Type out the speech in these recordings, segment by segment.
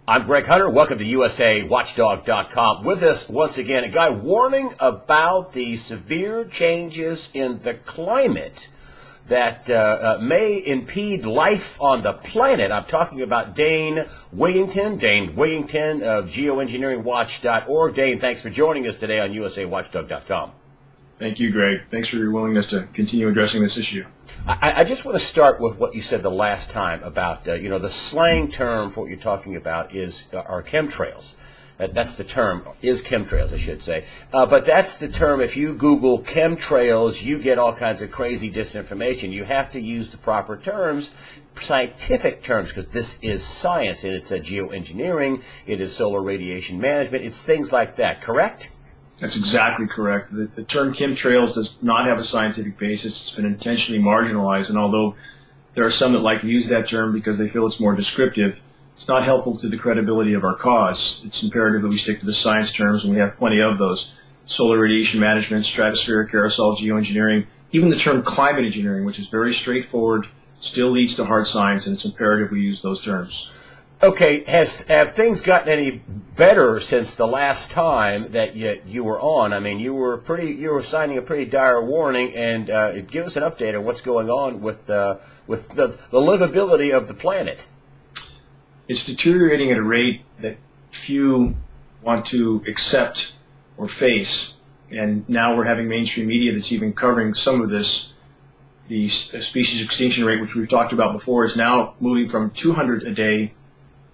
I'm Greg Hunter. Welcome to USAWatchdog.com. With us once again, a guy warning about the severe changes in the climate that may impede life on the planet. I'm talking about Dane Wigington. Dane Wigington of geoengineeringwatch.org. Dane, thanks for joining us today on USAWatchdog.com. Thank you, Greg. Thanks for your willingness to continue addressing this issue. I just want to start with what you said the last time about, the slang term for what you're talking about are chemtrails. That's the term, is chemtrails, I should say. But that's the term. If you Google chemtrails, you get all kinds of crazy disinformation. You have to use the proper terms, scientific terms, because this is science, and it's a geoengineering, it is solar radiation management, it's things like that, correct? That's exactly correct. The term chemtrails does not have a scientific basis. It's been intentionally marginalized, and although there are some that like to use that term because they feel it's more descriptive, it's not helpful to the credibility of our cause. It's imperative that we stick to the science terms, and we have plenty of those. Solar radiation management, stratospheric aerosol geoengineering, even the term climate engineering, which is very straightforward, still leads to hard science, and it's imperative we use those terms. Okay, have things gotten any better since the last time that you were on? I mean, you were signing a pretty dire warning, and give us an update on what's going on with the livability of the planet. It's deteriorating at a rate that few want to accept or face, and now we're having mainstream media that's even covering some of this. The species extinction rate, which we've talked about before, is now moving from 200 a day,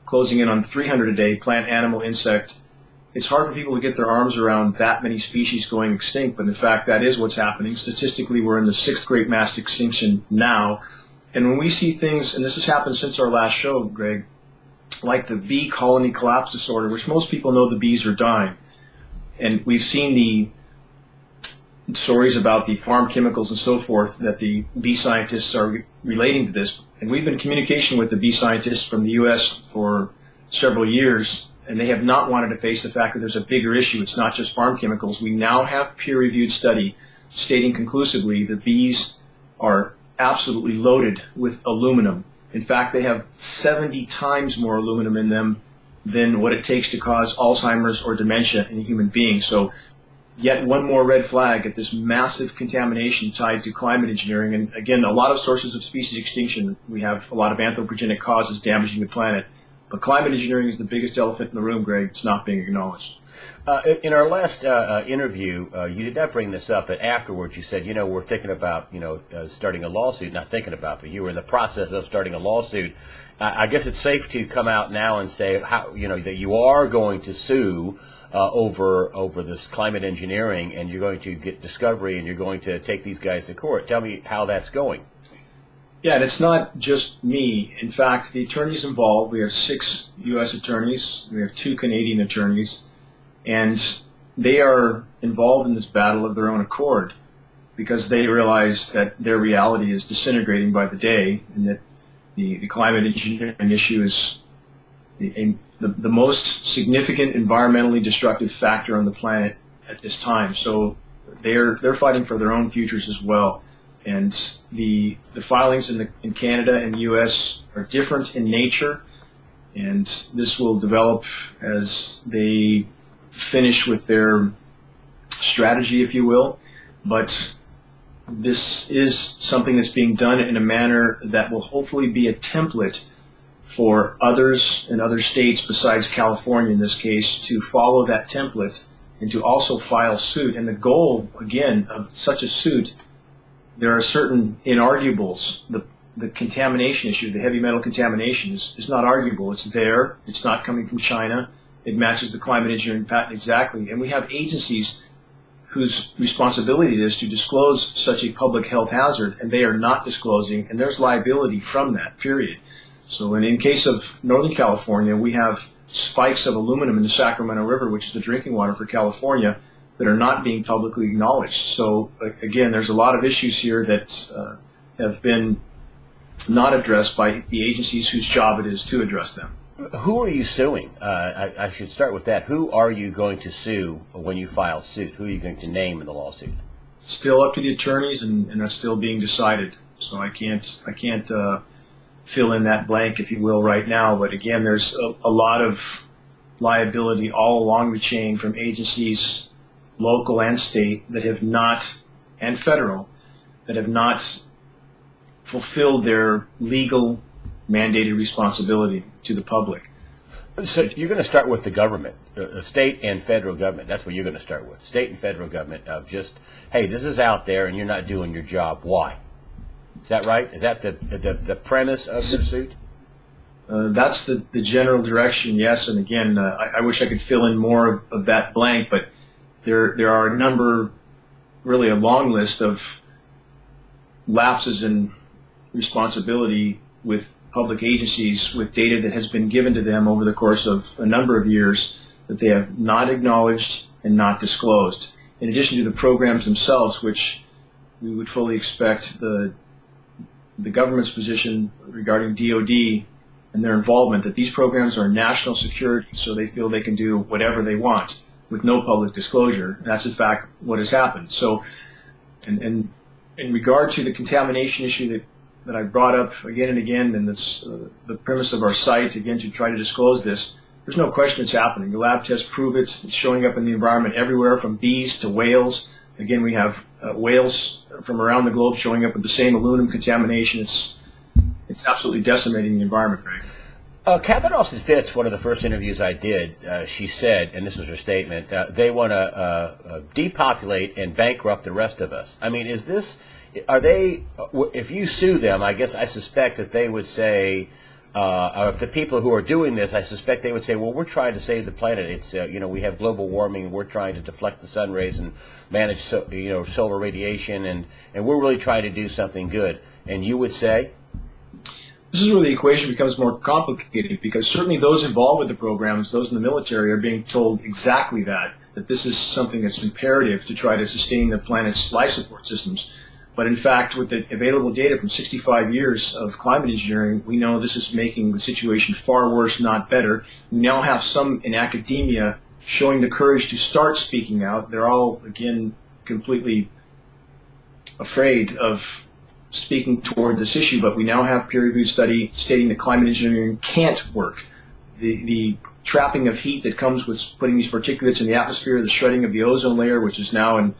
closing in on 300 a day, plant, animal, insect. It's hard for people to get their arms around that many species going extinct, but in fact that is what's happening. Statistically, we're in the 6th great mass extinction now. And when we see things, and this has happened since our last show, Greg, like the bee colony collapse disorder, which most people know the bees are dying. And we've seen the stories about the farm chemicals and so forth that the bee scientists are relating to this. And we've been in communication with the bee scientists from the U.S. for several years, and they have not wanted to face the fact that there's a bigger issue. It's not just farm chemicals. We now have peer-reviewed study stating conclusively that bees are absolutely loaded with aluminum. In fact, they have 70 times more aluminum in them than what it takes to cause Alzheimer's or dementia in a human being. So yet one more red flag at this massive contamination tied to climate engineering. And again, a lot of sources of species extinction. We have a lot of anthropogenic causes damaging the planet. But climate engineering is the biggest elephant in the room, Greg. It's not being acknowledged. In our last interview, you did not bring this up, but afterwards you said, we're thinking about, starting a lawsuit. Not thinking about, but you were in the process of starting a lawsuit. I guess it's safe to come out now and say how, that you are going to sue over this climate engineering, and you're going to get discovery, and you're going to take these guys to court. Tell me how that's going. Yeah, and it's not just me. In fact, the attorneys involved, we have 6 U.S. attorneys, we have 2 Canadian attorneys, and they are involved in this battle of their own accord because they realize that their reality is disintegrating by the day, and that the climate engineering issue is the most significant environmentally destructive factor on the planet at this time. So they're fighting for their own futures as well. And the filings in Canada and the U.S. are different in nature, and this will develop as they finish with their strategy, if you will. But this is something that's being done in a manner that will hopefully be a template for others in other states besides California in this case to follow that template and to also file suit. And the goal, again, of such a suit, there are certain inarguables. The contamination issue, the heavy metal contamination is not arguable. It's there. It's not coming from China. It matches the climate engineering patent exactly. And we have agencies whose responsibility it is to disclose such a public health hazard, and they are not disclosing, and there's liability from that, period. So in case of Northern California, we have spikes of aluminum in the Sacramento River, which is the drinking water for California, that are not being publicly acknowledged. So again, there's a lot of issues here that have been not addressed by the agencies whose job it is to address them. Who are you suing? I should start with that. Who are you going to sue when you file suit? Who are you going to name in the lawsuit? Still up to the attorneys, and that's still being decided. So I can't fill in that blank, if you will, right now. But again, there's a lot of liability all along the chain from agencies, local and state, that have not, and federal, that have not fulfilled their legal mandated responsibility to the public. So you're going to start with the government, the state and federal government. That's what you're going to start with, state and federal government, of just, hey, this is out there and you're not doing your job. Why? Is that right? Is that the premise of your suit? That's the general direction, yes. And again, I wish I could fill in more of that blank, but there are a number, really a long list of lapses in responsibility with public agencies, with data that has been given to them over the course of a number of years that they have not acknowledged and not disclosed. In addition to the programs themselves, which we would fully expect the government's position regarding DOD and their involvement, that these programs are national security, so they feel they can do whatever they want with no public disclosure. That's in fact what has happened. So, and in regard to the contamination issue that I brought up again and again, and that's the premise of our site, again, to try to disclose this, there's no question it's happening. The lab tests prove it. It's showing up in the environment everywhere, from bees to whales. Again, we have whales from around the globe showing up with the same aluminum contamination. It's absolutely decimating the environment, Greg. Catherine Austin Fitz, one of the first interviews I did, she said, and this was her statement, they want to depopulate and bankrupt the rest of us. I mean, are they, if you sue them, I guess I suspect that they would say, or if the people who are doing this, I suspect they would say, well, we're trying to save the planet. It's, we have global warming, and we're trying to deflect the sun rays and manage, solar radiation, and we're really trying to do something good. And you would say? This is where the equation becomes more complicated, because certainly those involved with the programs, those in the military, are being told exactly that this is something that's imperative to try to sustain the planet's life support systems. But in fact, with the available data from 65 years of climate engineering, we know this is making the situation far worse, not better. We now have some in academia showing the courage to start speaking out. They're all, again, completely afraid of speaking toward this issue, but we now have peer-reviewed study stating that climate engineering can't work. The trapping of heat that comes with putting these particulates in the atmosphere, the shredding of the ozone layer, which is now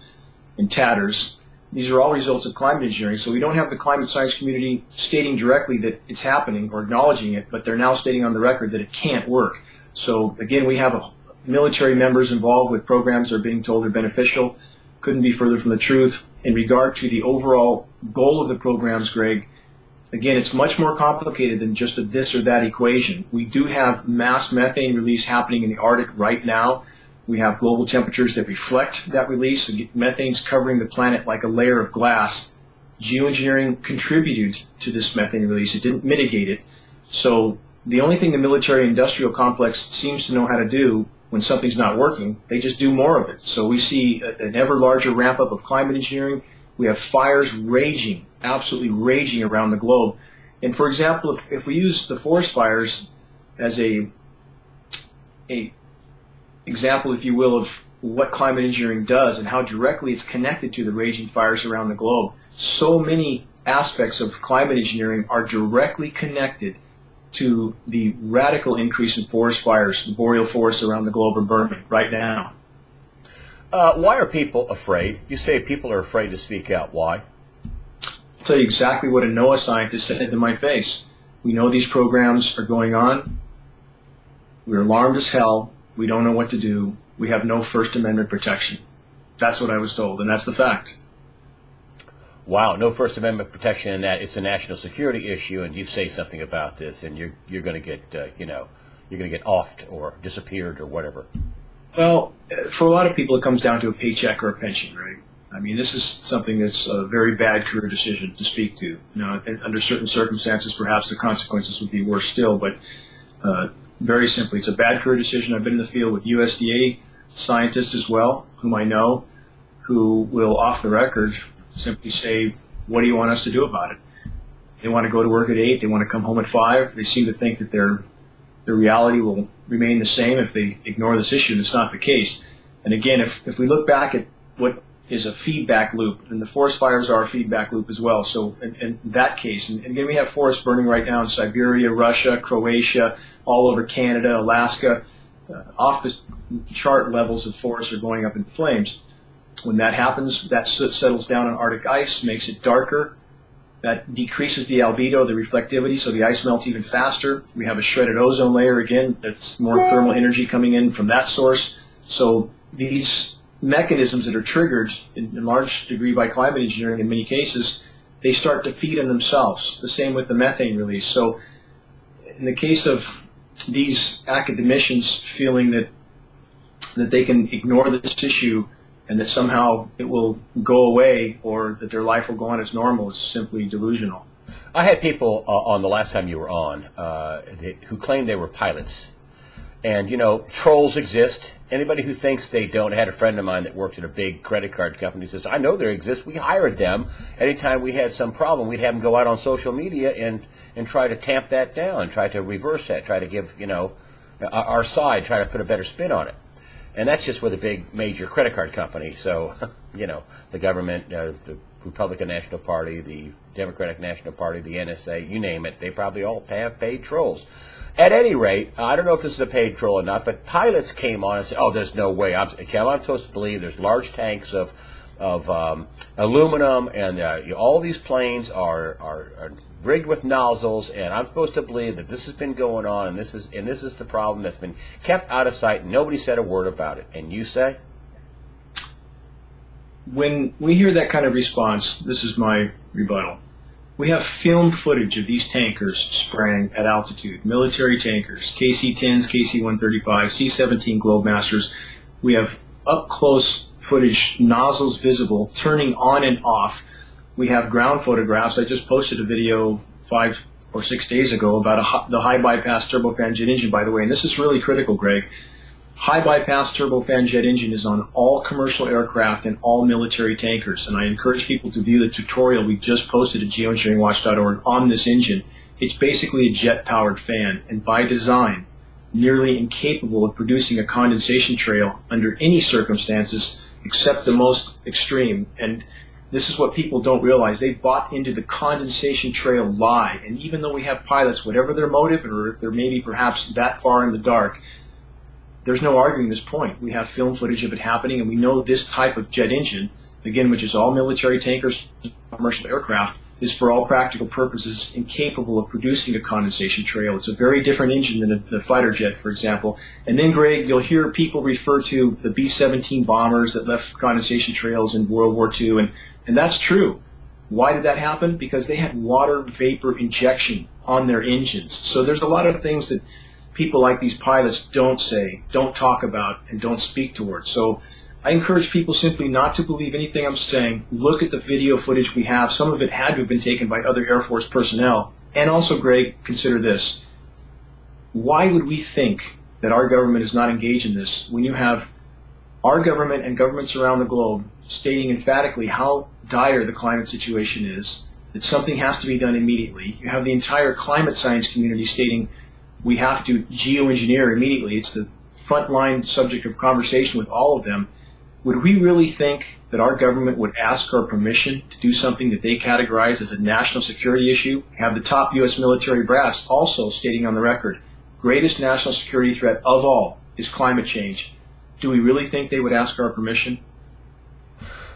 in tatters, these are all results of climate engineering. So we don't have the climate science community stating directly that it's happening or acknowledging it, but they're now stating on the record that it can't work. So again, we have military members involved with programs that are being told they're beneficial. Couldn't be further from the truth. In regard to the overall goal of the programs, Greg, again, it's much more complicated than just a this or that equation. We do have mass methane release happening in the Arctic right now. We have global temperatures that reflect that release. Methane's covering the planet like a layer of glass. Geoengineering contributed to this methane release. It didn't mitigate it. So the only thing the military-industrial complex seems to know how to do when something's not working, they just do more of it. So we see an ever larger ramp-up of climate engineering. We have fires raging, absolutely raging around the globe. And for example, if we use the forest fires as a example, if you will, of what climate engineering does and how directly it's connected to the raging fires around the globe, so many aspects of climate engineering are directly connected to the radical increase in forest fires. The boreal forests around the globe are burning right now. Why are people afraid? You say people are afraid to speak out. Why? I'll tell you exactly what a NOAA scientist said to my face. We know these programs are going on. We're alarmed as hell. We don't know what to do. We have no First Amendment protection. That's what I was told, and that's the fact. Wow, no First Amendment protection in that. It's a national security issue, and you say something about this, and you're going to get you're going to get offed or disappeared or whatever. Well, for a lot of people, it comes down to a paycheck or a pension, right? I mean, this is something that's a very bad career decision to speak to. Under certain circumstances, perhaps the consequences would be worse still, but very simply, it's a bad career decision. I've been in the field with USDA scientists as well, whom I know, who will, off the record, simply say, what do you want us to do about it? They want to go to work at 8, they want to come home at 5. They seem to think that their reality will remain the same if they ignore this issue. That's not the case. And again, if we look back at what is a feedback loop, and the forest fires are a feedback loop as well. So in that case, and again, we have forests burning right now in Siberia, Russia, Croatia, all over Canada, Alaska. Off the chart levels of forests are going up in flames. When that happens, that soot settles down on Arctic ice, makes it darker. That decreases the albedo, the reflectivity, so the ice melts even faster. We have a shredded ozone layer, again, that's more thermal energy coming in from that source. So these mechanisms that are triggered in large degree by climate engineering in many cases, they start to feed on themselves. The same with the methane release. So in the case of these academicians feeling that they can ignore this issue and that somehow it will go away or that their life will go on as normal is simply delusional. I had people on the last time you were on who claimed they were pilots. And, you know, trolls exist. Anybody who thinks they don't, I had a friend of mine that worked at a big credit card company says, I know they exist. We hired them. Anytime we had some problem, we'd have them go out on social media and try to tamp that down, try to reverse that, try to give, you know, our side, try to put a better spin on it. And that's just with a big major credit card company. So, you know, the government, the Republican National Party, the Democratic National Party, the NSA, you name it, they probably all have paid trolls. At any rate, I don't know if this is a paid troll or not, but pilots came on and said, oh, there's no way. I'm supposed to believe there's large tanks of aluminum, and all these planes are rigged with nozzles, and I'm supposed to believe that this has been going on, and this is the problem that's been kept out of sight, and nobody said a word about it. And you say? When we hear that kind of response, this is my rebuttal. We have film footage of these tankers spraying at altitude, military tankers, KC-10s, KC-135, C-17 Globemasters. We have up-close footage, nozzles visible, turning on and off. We have ground photographs. I just posted a video 5 or 6 days ago about the high bypass turbofan jet engine, by the way, and this is really critical, Greg. High bypass turbofan jet engine is on all commercial aircraft and all military tankers, and I encourage people to view the tutorial we just posted at geoengineeringwatch.org on this engine. It's basically a jet-powered fan, and by design, nearly incapable of producing a condensation trail under any circumstances except the most extreme. And this is what people don't realize. They bought into the condensation trail lie, and even though we have pilots, whatever their motive, or if they're maybe perhaps that far in the dark, there's no arguing this point. We have film footage of it happening, and we know this type of jet engine, again, which is all military tankers, commercial aircraft, is for all practical purposes incapable of producing a condensation trail. It's a very different engine than the fighter jet, for example. And then, Greg, you'll hear people refer to the B-17 bombers that left condensation trails in World War II, and that's true. Why did that happen? Because they had water vapor injection on their engines. So there's a lot of things that people like these pilots don't say, don't talk about, and don't speak towards. So I encourage people simply not to believe anything I'm saying. Look at the video footage we have. Some of it had to have been taken by other Air Force personnel. And also, Greg, consider this. Why would we think that our government is not engaged in this when you have our government and governments around the globe stating emphatically how dire the climate situation is, that something has to be done immediately? You have the entire climate science community stating we have to geoengineer immediately. It's the frontline subject of conversation with all of them. Would we really think that our government would ask our permission to do something that they categorize as a national security issue? Have the top U.S. military brass also stating on the record, greatest national security threat of all is climate change. Do we really think they would ask our permission?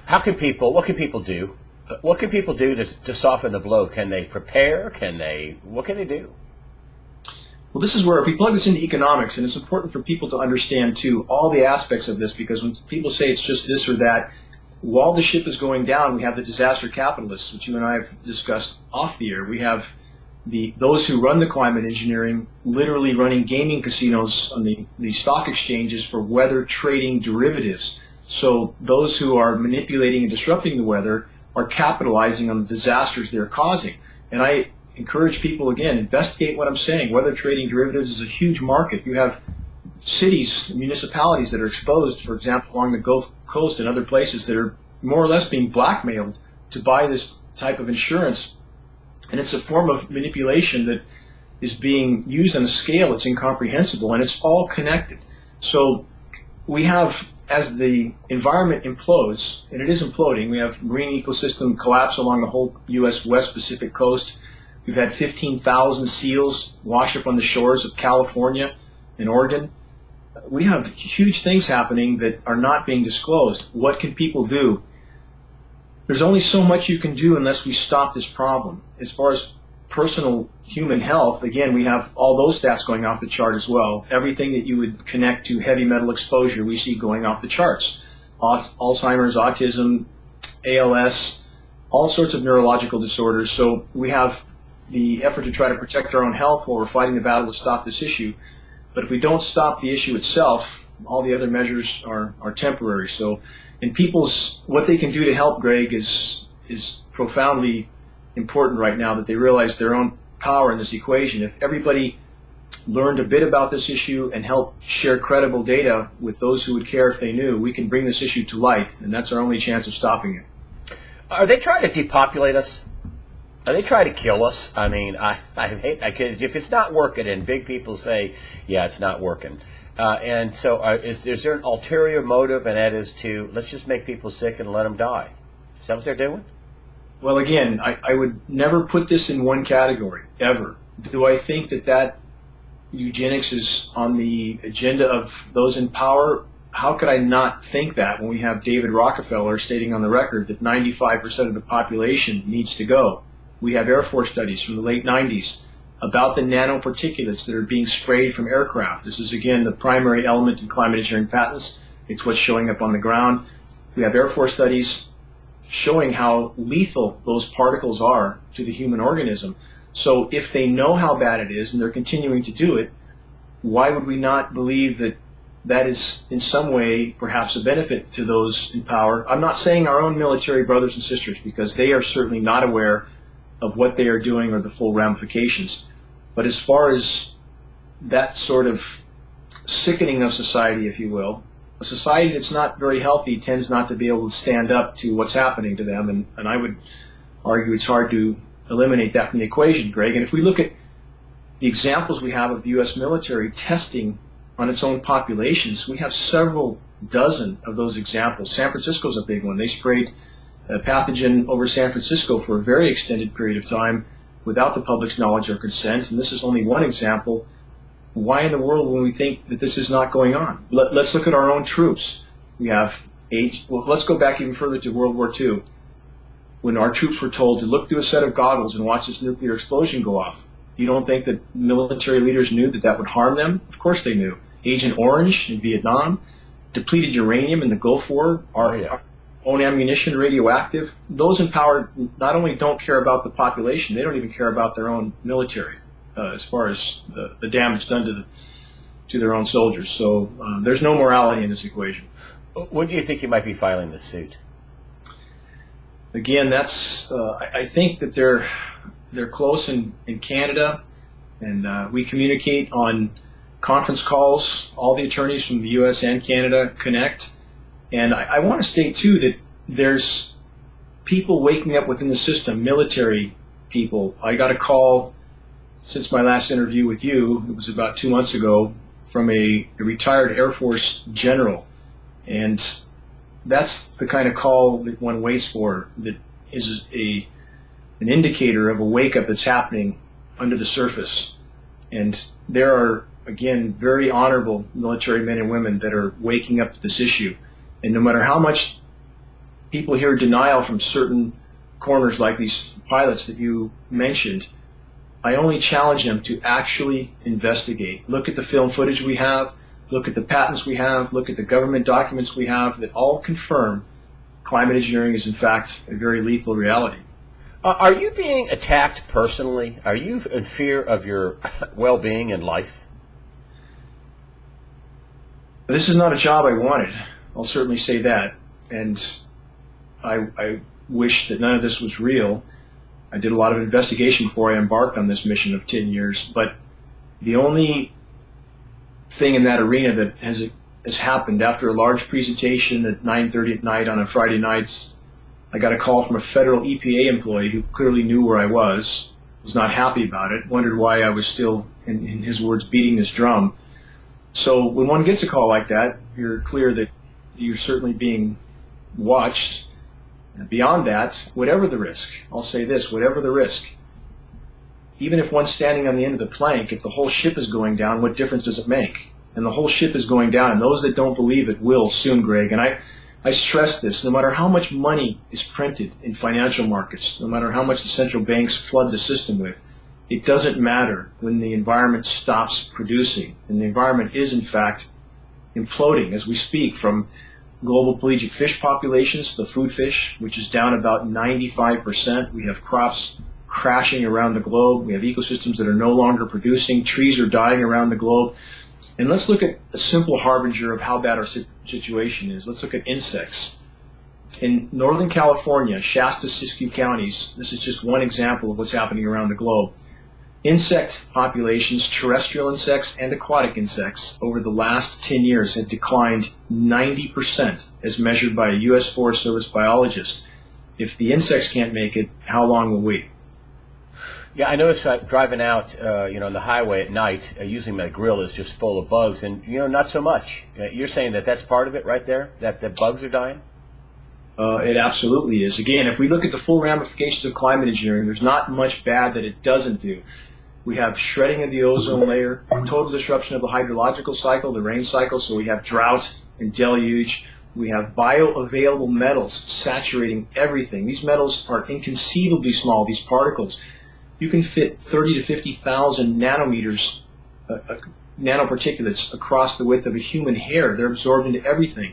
What can people do? What can people do to soften the blow? Can they prepare? What can they do? Well, this is where, if we plug this into economics, and it's important for people to understand, too, all the aspects of this, because when people say it's just this or that, while the ship is going down, we have the disaster capitalists, which you and I have discussed off the air. We have those who run the climate engineering literally running gaming casinos on the stock exchanges for weather trading derivatives. So those who are manipulating and disrupting the weather are capitalizing on the disasters they're causing. And I encourage people, again, investigate what I'm saying. Weather trading derivatives is a huge market. You have cities, municipalities that are exposed, for example, along the Gulf Coast and other places that are more or less being blackmailed to buy this type of insurance. And it's a form of manipulation that is being used on a scale that's incomprehensible, and it's all connected. So we have as the environment implodes, and it is imploding, we have marine ecosystem collapse along the whole U.S. West Pacific coast. We've had 15,000 seals wash up on the shores of California and Oregon. We have huge things happening that are not being disclosed. What can people do? There's only so much you can do unless we stop this problem. As far as personal human health, again, we have all those stats going off the chart as well. Everything that you would connect to heavy metal exposure, we see going off the charts. Alzheimer's, autism, ALS, all sorts of neurological disorders. So we have the effort to try to protect our own health while we're fighting the battle to stop this issue. But if we don't stop the issue itself, all the other measures are temporary. So in people's, what they can do to help, Greg, is profoundly important right now, that they realize their own power in this equation. If everybody learned a bit about this issue and helped share credible data with those who would care if they knew, we can bring this issue to light, and that's our only chance of stopping it. Are they trying to depopulate us? Are they trying to kill us? I mean, I hate, if it's not working, and big people say, yeah, it's not working. And so is there an ulterior motive, and that is to, let's just make people sick and let them die? Is that what they're doing? Well, again, I would never put this in one category, ever. Do I think that eugenics is on the agenda of those in power? How could I not think that when we have David Rockefeller stating on the record that 95% of the population needs to go? We have Air Force studies from the late 90s about the nanoparticulates that are being sprayed from aircraft. This is, again, the primary element in climate engineering patents. It's what's showing up on the ground. We have Air Force studies showing how lethal those particles are to the human organism. So if they know how bad it is and they're continuing to do it, why would we not believe that that is in some way perhaps a benefit to those in power? I'm not saying our own military brothers and sisters, because they are certainly not aware of what they are doing or the full ramifications. But as far as that sort of sickening of society, if you will, a society that's not very healthy tends not to be able to stand up to what's happening to them, and I would argue it's hard to eliminate that from the equation, Greg. And if we look at the examples we have of the U.S. military testing on its own populations, we have several dozen of those examples. San Francisco's a big one. They sprayed a pathogen over San Francisco for a very extended period of time without the public's knowledge or consent, and this is only one example. Why in the world would we think that this is not going on? Let's look at our own troops. We have let's go back even further to World War II, when our troops were told to look through a set of goggles and watch this nuclear explosion go off. You don't think that military leaders knew that that would harm them? Of course they knew. Agent Orange in Vietnam, depleted uranium in the Gulf War, our own ammunition radioactive. Those in power not only don't care about the population, they don't even care about their own military as far as the damage done to their own soldiers. So there's no morality in this equation. When do you think you might be filing the suit? Again, that's I think that they're close in Canada, and we communicate on conference calls. All the attorneys from the U.S. and Canada connect. And I want to state, too, that there's people waking up within the system, military people. I got a call since my last interview with you, it was about 2 months ago, from a retired Air Force general. And that's the kind of call that one waits for, that is an indicator of a wake-up that's happening under the surface. And there are, again, very honorable military men and women that are waking up to this issue. And no matter how much people hear denial from certain corners like these pilots that you mentioned, I only challenge them to actually investigate. Look at the film footage we have, look at the patents we have, look at the government documents we have that all confirm climate engineering is in fact a very lethal reality. Are you being attacked personally? Are you in fear of your well-being in life? This is not a job I wanted. I'll certainly say that. And I wish that none of this was real. I did a lot of investigation before I embarked on this mission of 10 years. But the only thing in that arena that has happened after a large presentation at 9:30 at night on a Friday night, I got a call from a federal EPA employee who clearly knew where I was not happy about it, wondered why I was still, in his words, beating this drum. So when one gets a call like that, you're clear that you're certainly being watched. And beyond that, whatever the risk, I'll say this, whatever the risk, even if one's standing on the end of the plank, if the whole ship is going down, what difference does it make? And the whole ship is going down, and those that don't believe it will soon, Greg. And I stress this, no matter how much money is printed in financial markets, no matter how much the central banks flood the system with, it doesn't matter when the environment stops producing. And the environment is, in fact, imploding as we speak, from global pelagic fish populations, the food fish, which is down about 95%. We have crops crashing around the globe. We have ecosystems that are no longer producing. Trees are dying around the globe. And let's look at a simple harbinger of how bad our situation is. Let's look at insects. In Northern California, Shasta, Siskiyou counties, this is just one example of what's happening around the globe. Insect populations, terrestrial insects and aquatic insects, over the last 10 years have declined 90% as measured by a U.S. Forest Service biologist. If the insects can't make it, how long will we? Yeah, I noticed driving out, on the highway at night, usually my grill is just full of bugs, and, not so much. You're saying that that's part of it right there, that the bugs are dying? It absolutely is. Again, if we look at the full ramifications of climate engineering, there's not much bad that it doesn't do. We have shredding of the ozone layer, total disruption of the hydrological cycle, the rain cycle, so we have drought and deluge. We have bioavailable metals saturating everything. These metals are inconceivably small, these particles. You can fit 30 to 50,000 nanometers, nanoparticulates across the width of a human hair. They're absorbed into everything.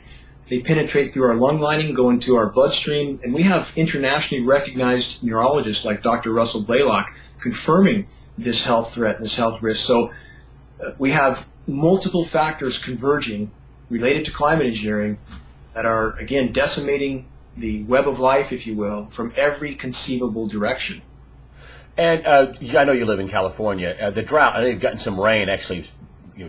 They penetrate through our lung lining, go into our bloodstream, and we have internationally recognized neurologists like Dr. Russell Blaylock confirming this health threat, this health risk. So we have multiple factors converging related to climate engineering that are, again, decimating the web of life, if you will, from every conceivable direction. And I know you live in California. The drought, I know you've gotten some rain, actually,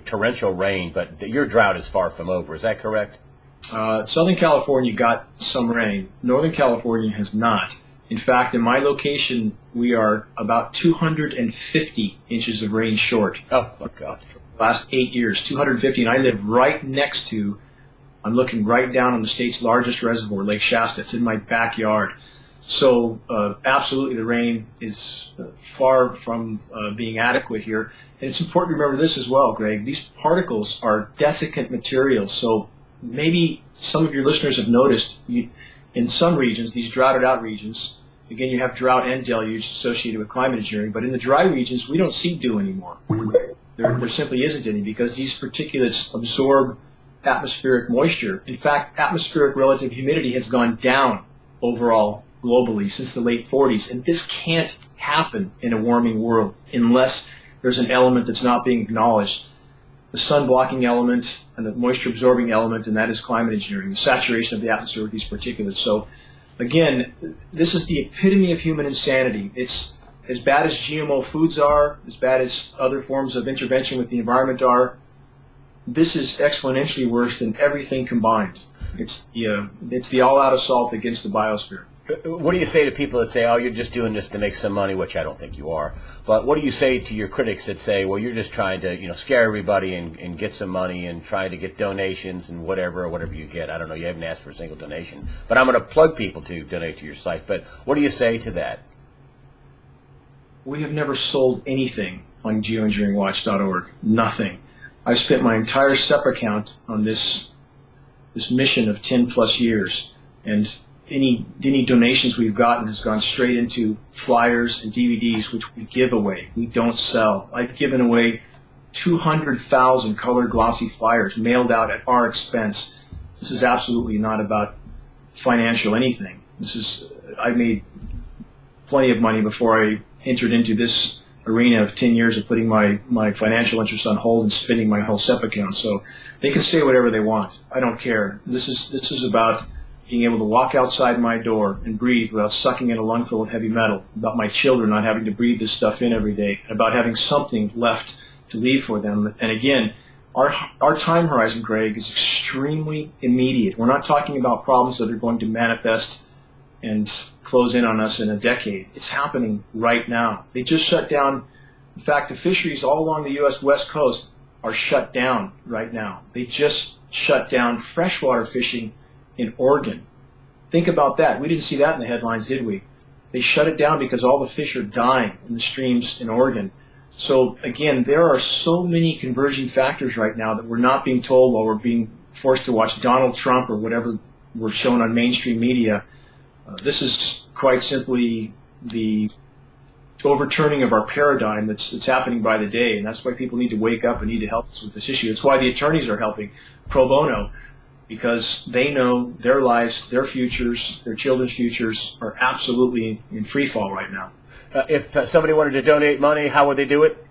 torrential rain, but your drought is far from over. Is that correct? Southern California got some rain. Northern California has not. In fact, in my location, we are about 250 inches of rain short. Oh, my God. For the last 8 years, 250, and I live right next to, I'm looking right down on the state's largest reservoir, Lake Shasta. It's in my backyard. So absolutely the rain is far from being adequate here. And it's important to remember this as well, Greg. These particles are desiccant materials. So maybe some of your listeners have noticed in some regions, these droughted out regions, again, you have drought and deluge associated with climate engineering, but in the dry regions, we don't see dew anymore. There simply isn't any because these particulates absorb atmospheric moisture. In fact, atmospheric relative humidity has gone down overall globally since the late 40s, and this can't happen in a warming world unless there's an element that's not being acknowledged, the sun-blocking element and the moisture-absorbing element, and that is climate engineering, the saturation of the atmosphere with these particulates. So, again, this is the epitome of human insanity. It's as bad as GMO foods are, as bad as other forms of intervention with the environment are. This is exponentially worse than everything combined. It's the all-out assault against the biosphere. What do you say to people that say, oh, you're just doing this to make some money, which I don't think you are. But what do you say to your critics that say, well, you're just trying to scare everybody and get some money and trying to get donations and whatever you get? I don't know. You haven't asked for a single donation. But I'm going to plug people to donate to your site. But what do you say to that? We have never sold anything on geoengineeringwatch.org. Nothing. I've spent my entire SEP account on this mission of 10 plus years, and any donations we've gotten has gone straight into flyers and DVDs, which we give away. We don't sell. I've given away 200,000 colored glossy flyers mailed out at our expense. This is absolutely not about financial anything. I made plenty of money before I entered into this arena of 10 years of putting my financial interests on hold and spending my whole SEP account. So they can say whatever they want. I don't care. This is about being able to walk outside my door and breathe without sucking in a lungful of heavy metal, about my children not having to breathe this stuff in every day, about having something left to leave for them. And again, our time horizon, Greg, is extremely immediate. We're not talking about problems that are going to manifest and close in on us in a decade. It's happening right now. They just shut down, in fact, the fisheries all along the U.S. West Coast are shut down right now. They just shut down freshwater fishing in Oregon. Think about that. We didn't see that in the headlines, did we? They shut it down because all the fish are dying in the streams in Oregon. So again, there are so many converging factors right now that we're not being told while we're being forced to watch Donald Trump or whatever we're shown on mainstream media. This is quite simply the overturning of our paradigm that's happening by the day, and that's why people need to wake up and need to help us with this issue. It's why the attorneys are helping pro bono, because they know their lives, their futures, their children's futures are absolutely in free fall right now. If somebody wanted to donate money, how would they do it?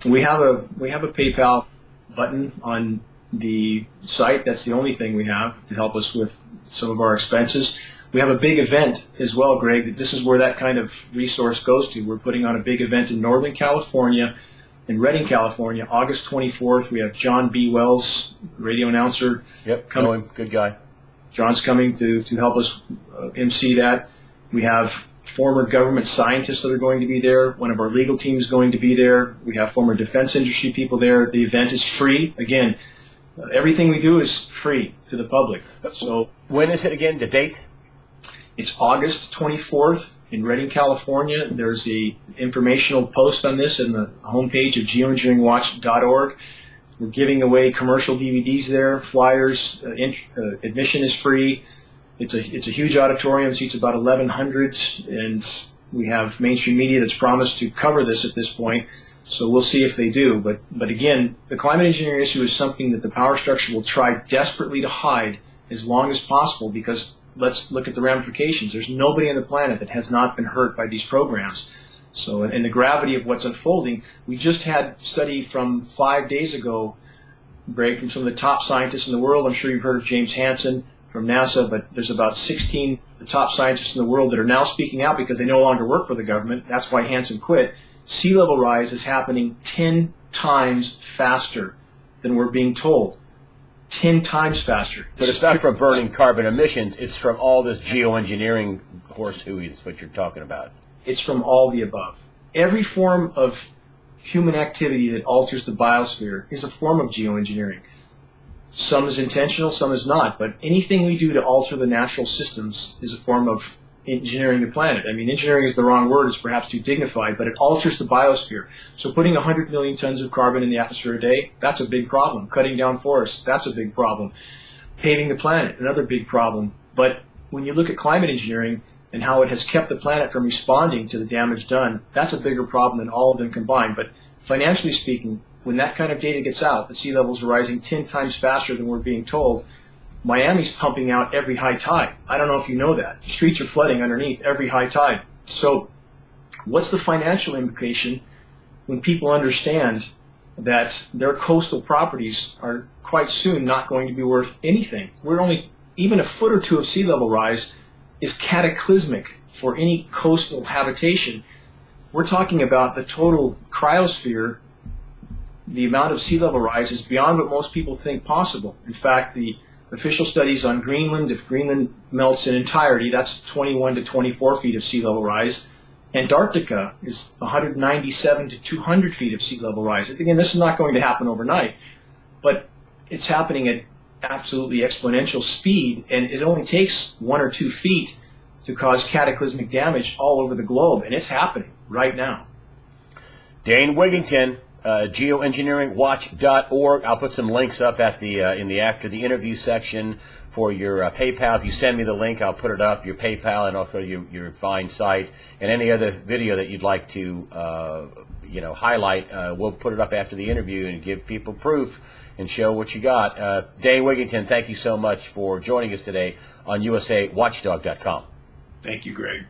We have a PayPal button on the site. That's the only thing we have to help us with some of our expenses. We have a big event as well, Greg. This is where that kind of resource goes to. We're putting on a big event in Northern California, in Redding, California, August 24th. We have John B. Wells, radio announcer. Yep, know him. Good guy. John's coming to help us MC that. We have former government scientists that are going to be there. One of our legal team is going to be there. We have former defense industry people there. The event is free. Again, everything we do is free to the public. So when is it again, the date? It's August 24th in Redding, California. There's a informational post on this in the homepage of geoengineeringwatch.org. We're giving away commercial DVDs there, flyers. Admission is free. It's a huge auditorium, seats about 1,100, and we have mainstream media that's promised to cover this at this point. So we'll see if they do. But again, the climate engineering issue is something that the power structure will try desperately to hide as long as possible, because let's look at the ramifications. There's nobody on the planet that has not been hurt by these programs. So, and the gravity of what's unfolding, we just had a study from 5 days ago, Greg, from some of the top scientists in the world. I'm sure you've heard of James Hansen from NASA, but there's about 16 of the top scientists in the world that are now speaking out because they no longer work for the government. That's why Hansen quit. Sea level rise is happening 10 times faster than we're being told. 10 times faster. But it's not from burning carbon emissions. It's from all this geoengineering horsehooey is what you're talking about. It's from all the above. Every form of human activity that alters the biosphere is a form of geoengineering. Some is intentional, some is not. But anything we do to alter the natural systems is a form of engineering the planet. I mean, engineering is the wrong word. It's perhaps too dignified, but it alters the biosphere. So putting 100 million tons of carbon in the atmosphere a day, that's a big problem. Cutting down forests, that's a big problem. Paving the planet, another big problem. But when you look at climate engineering and how it has kept the planet from responding to the damage done, that's a bigger problem than all of them combined. But financially speaking, when that kind of data gets out, that sea levels are rising 10 times faster than we're being told, Miami's pumping out every high tide. I don't know if you know that. The streets are flooding underneath every high tide. So what's the financial implication when people understand that their coastal properties are quite soon not going to be worth anything? We're only, even a foot or two of sea level rise is cataclysmic for any coastal habitation. We're talking about the total cryosphere. The amount of sea level rise is beyond what most people think possible. In fact, the official studies on Greenland, if Greenland melts in entirety, that's 21 to 24 feet of sea level rise. Antarctica is 197 to 200 feet of sea level rise. Again, this is not going to happen overnight, but it's happening at absolutely exponential speed, and it only takes 1 or 2 feet to cause cataclysmic damage all over the globe, and it's happening right now. Dane Wigington, geoengineeringwatch.org. I'll put some links up at the after the interview section for your PayPal. If you send me the link, I'll put it up, your PayPal, and also your fine site, and any other video that you'd like to highlight. We'll put it up after the interview and give people proof and show what you got. Dane Wigington, thank you so much for joining us today on USAWatchdog.com. Thank you, Greg.